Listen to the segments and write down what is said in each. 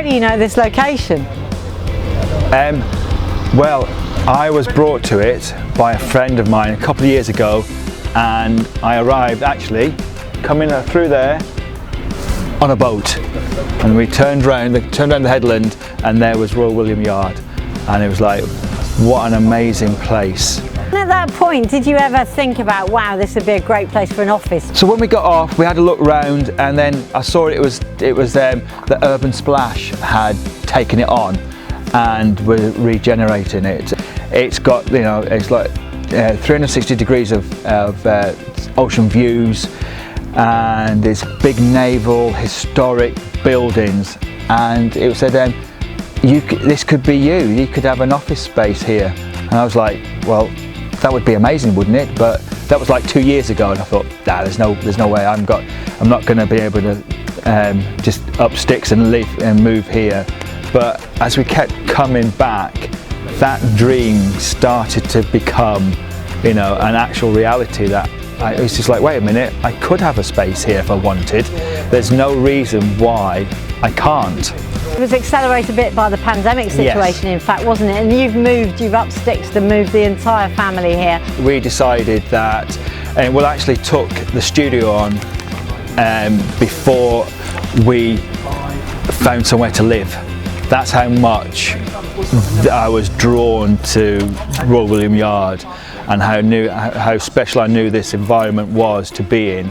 do you know this location? Well, I was brought to it by a friend of mine a couple of years ago, and I arrived actually coming through there on a boat, and we turned around the headland, and there was Royal William Yard, and it was like, what an amazing place. And at that point, did you ever think about, wow, this would be a great place for an office? So when we got off, we had a look round, and then I saw it was the Urban Splash had taken it on and were regenerating it. It's got, you know, it's like 360 degrees of ocean views, and there's big naval historic buildings, and it said this could be you could have an office space here. And I was like, well, that would be amazing, wouldn't it? But that was like 2 years ago, and I thought, nah, there's no way I'm not going to be able to just up sticks and live and move here. But as we kept coming back, that dream started to become, you know, an actual reality. That it was just like, wait a minute, I could have a space here if I wanted. There's no reason why I can't. It was accelerated a bit by the pandemic situation, in fact, wasn't it? And you've up sticks to move the entire family here. We decided that, and we actually took the studio on before we found somewhere to live. That's how much I was drawn to Royal William Yard, and how special I knew this environment was to be in.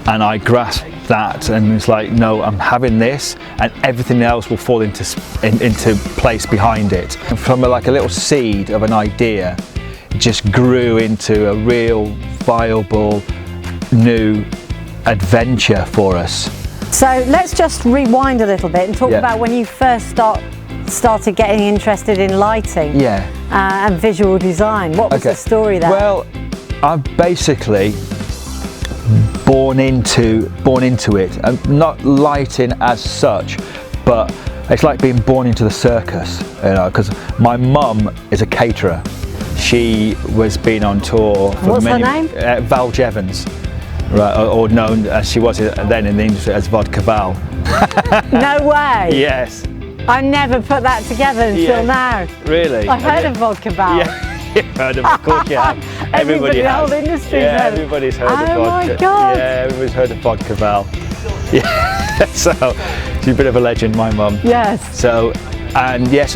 And I grasped that, and it's like, no, I'm having this, and everything else will fall into place behind it. And from a little seed of an idea, it just grew into a real viable new adventure for us. So let's just rewind a little bit and talk about when you first started getting interested in lighting and visual design. What was the story there? Well, I'm basically born into it, and not lighting as such, but it's like being born into the circus, you know, because my mum is a caterer. She was been on tour for What's her name? Val Jevons. Right, or known as she was then in the industry as Vodka Val. No way! Yes. I never put that together until now. Really? I've heard of Vodka Val. Yeah, you've heard of it, of course you have. Everybody the has. whole industry everybody's heard of Vodka. Oh my God! Yeah, everybody's heard of Vodka Val. Yeah, so she's a bit of a legend, my mum. Yes. So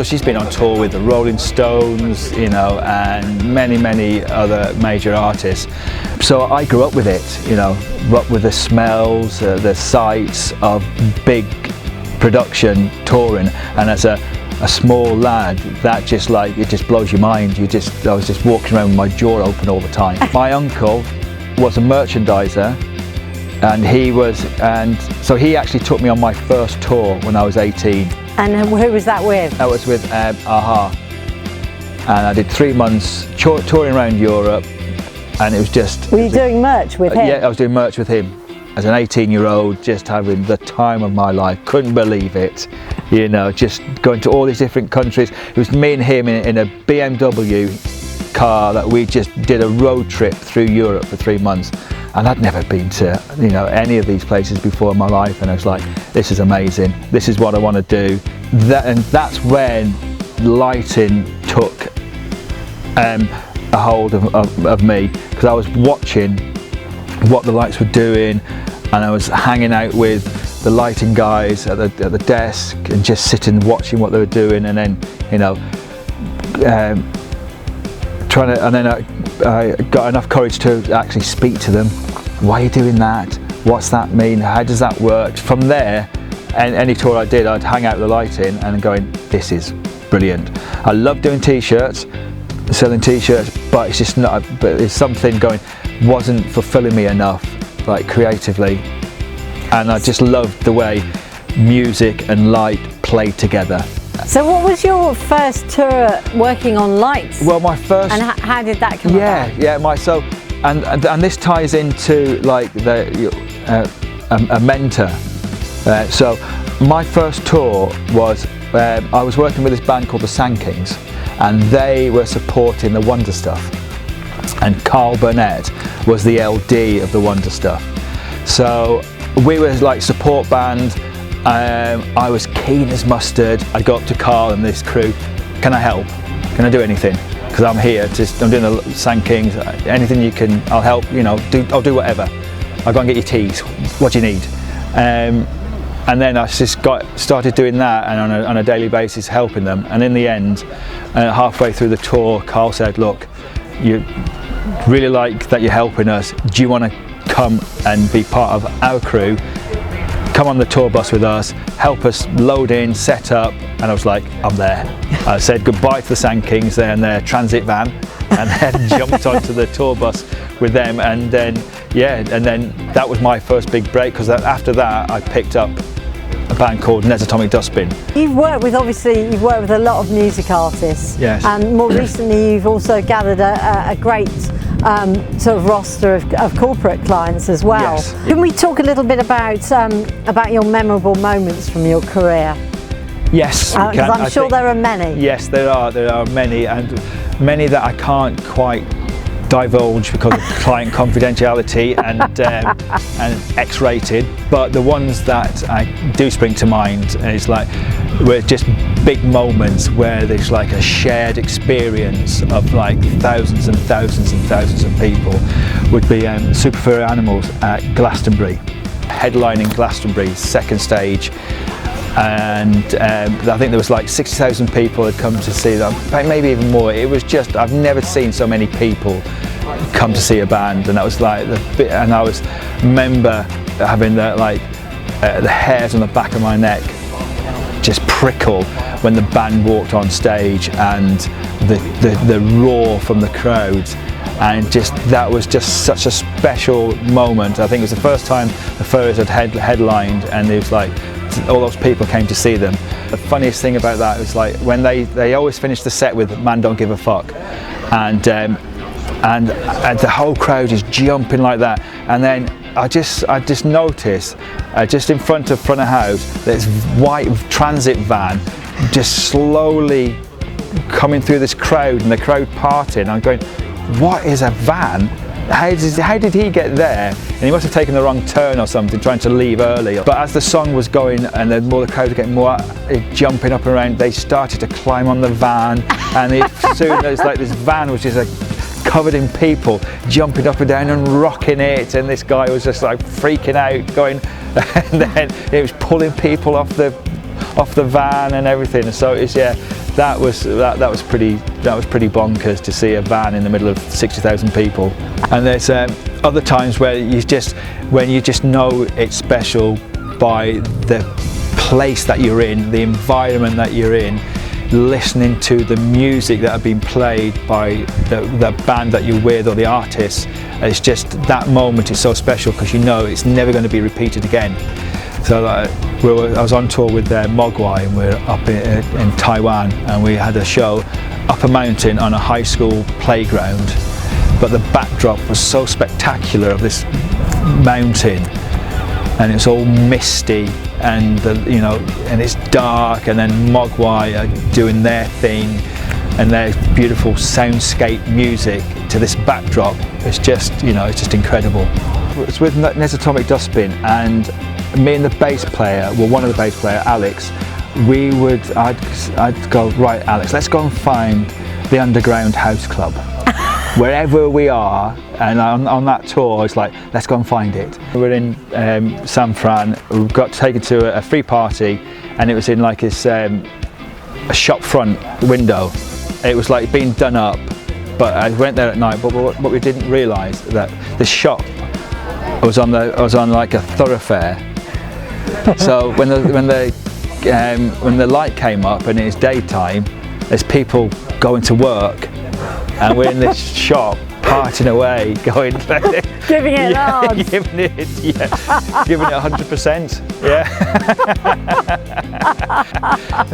she's been on tour with the Rolling Stones, you know, and many other major artists. So I grew up with it, you know, grew up with the smells, the sights of big production touring, and as a small lad, that just it just blows your mind. I was just walking around with my jaw open all the time. My uncle was a merchandiser, and so he actually took me on my first tour when I was 18. And who was that with? I was with Aha, and I did 3 months touring around Europe, and it was just... Were you doing merch with him? Yeah, I was doing merch with him. As an 18-year-old, just having the time of my life, couldn't believe it. You know, just going to all these different countries. It was me and him in a BMW car that we just did a road trip through Europe for 3 months. And I'd never been to, you know, any of these places before in my life, and I was like, this is amazing, this is what I want to do. And that's when lighting took a hold of me, because I was watching what the lights were doing, and I was hanging out with the lighting guys at the desk and just sitting watching what they were doing, and then, you know, I got enough courage to actually speak to them. Why are you doing that? What's that mean? How does that work? From there, and any tour I did, I'd hang out with the lighting and going, this is brilliant. I love doing t-shirts, selling t-shirts, but it's just not, but it's something wasn't fulfilling me enough, like creatively. And I just loved the way music and light played together. So what was your first tour working on lights? Well, my first... And how did that come about? And this ties into like a mentor. So my first tour was, I was working with this band called the Sand Kings, and they were supporting the Wonder Stuff. And Carl Burnett was the LD of the Wonder Stuff. So we were like support band, I was keen as mustard. I'd go up to Carl and this crew, can I help? Can I do anything? Because I'm here, I'm doing the Sand Kings, anything you can, I'll help, you know, I'll do whatever. I'll go and get your teas, what do you need? And then I just started doing that, and on a daily basis helping them. And in the end, halfway through the tour, Carl said, look, you really like that you're helping us. Do you want to come and be part of our crew? Come on the tour bus with us, help us load in, set up. And I was like, I'm there. I said goodbye to the Sand Kings and their transit van, and then jumped onto the tour bus with them. And then, yeah, and then that was my first big break, because after that I picked up a band called Atomic Dustbin. You've worked with a lot of music artists. Yes. And more recently you've also gathered a great sort of roster of corporate clients as well. Yes. Can we talk a little bit about your memorable moments from your career? Yes, we can. I'm sure there are many. Yes, there are many, and many that I can't quite divulge because of client confidentiality and X-rated. But the ones that I do spring to mind is like, were just big moments where there's like a shared experience of like thousands and thousands and thousands of people. Would be Super Furry Animals at Glastonbury, headlining Glastonbury's second stage. And I think there was like 60,000 people had come to see them, maybe even more. It was just, I've never seen so many people come to see a band, and that was like and I remember having the hairs on the back of my neck just prickle when the band walked on stage, and the roar from the crowds. And just that was just such a special moment. I think it was the first time the Furries had headlined, and it was like all those people came to see them. The funniest thing about that was like when they always finish the set with "Man Don't Give a Fuck," and the whole crowd is jumping like that. And then I just noticed just in front of house, this white transit van just slowly coming through this crowd, and the crowd parting. I'm going, what is a van? How did he get there? And he must have taken the wrong turn or something, trying to leave early. But as the song was going, and the crowd were getting more jumping up and around, they started to climb on the van, and soon there's like this van was just like covered in people jumping up and down and rocking it, and this guy was just like freaking out, going, and then it was pulling people off the van and everything. So it's, yeah, that was pretty bonkers to see a van in the middle of 60,000 people. And there's other times where you just know it's special by the place that you're in, the environment that you're in, listening to the music that have been played by the band that you're with or the artists. It's just that moment is so special because you know it's never going to be repeated again. So I was on tour with Mogwai, and we're up in Taiwan, and we had a show up a mountain on a high school playground, but the backdrop was so spectacular of this mountain, and it's all misty, and and it's dark, and then Mogwai are doing their thing and their beautiful soundscape music to this backdrop. It's just, it's just incredible. It's with Atomic Dustbin, and me and the bass player, well, one of the bass player, Alex, I'd go, right, Alex, let's go and find the underground house club. Wherever we are, and on that tour, it's like, let's go and find it. We're in San Fran, we got taken to a free party, and it was in like this a shop front window. It was like being done up, but I went there at night, but what we didn't realise that the shop was on like a thoroughfare. So when the light came up and it's daytime, there's people going to work, and we're in this shop partying away, going giving it large. giving it 100%. Yeah.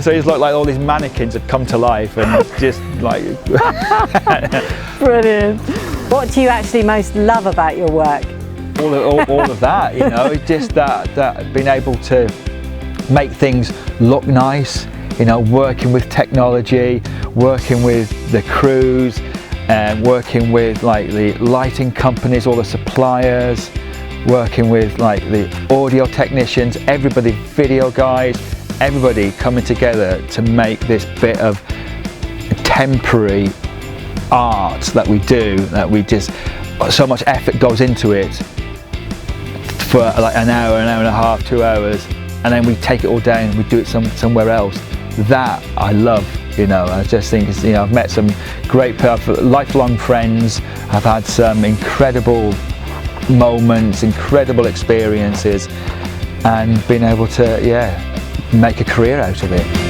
So it's like all these mannequins had come to life, and just like brilliant. What do you actually most love about your work? All of that, just that being able to make things look nice, working with technology, working with the crews, working with like the lighting companies, all the suppliers, working with like the audio technicians, everybody, video guys, everybody coming together to make this bit of temporary art that we do, that we just, so much effort goes into it for like an hour and a half, 2 hours, and then we take it all down, we do it somewhere else. That I love, you know. I just think it's, you know, I've met some great lifelong friends, I've had some incredible moments, incredible experiences, and been able to, yeah, make a career out of it.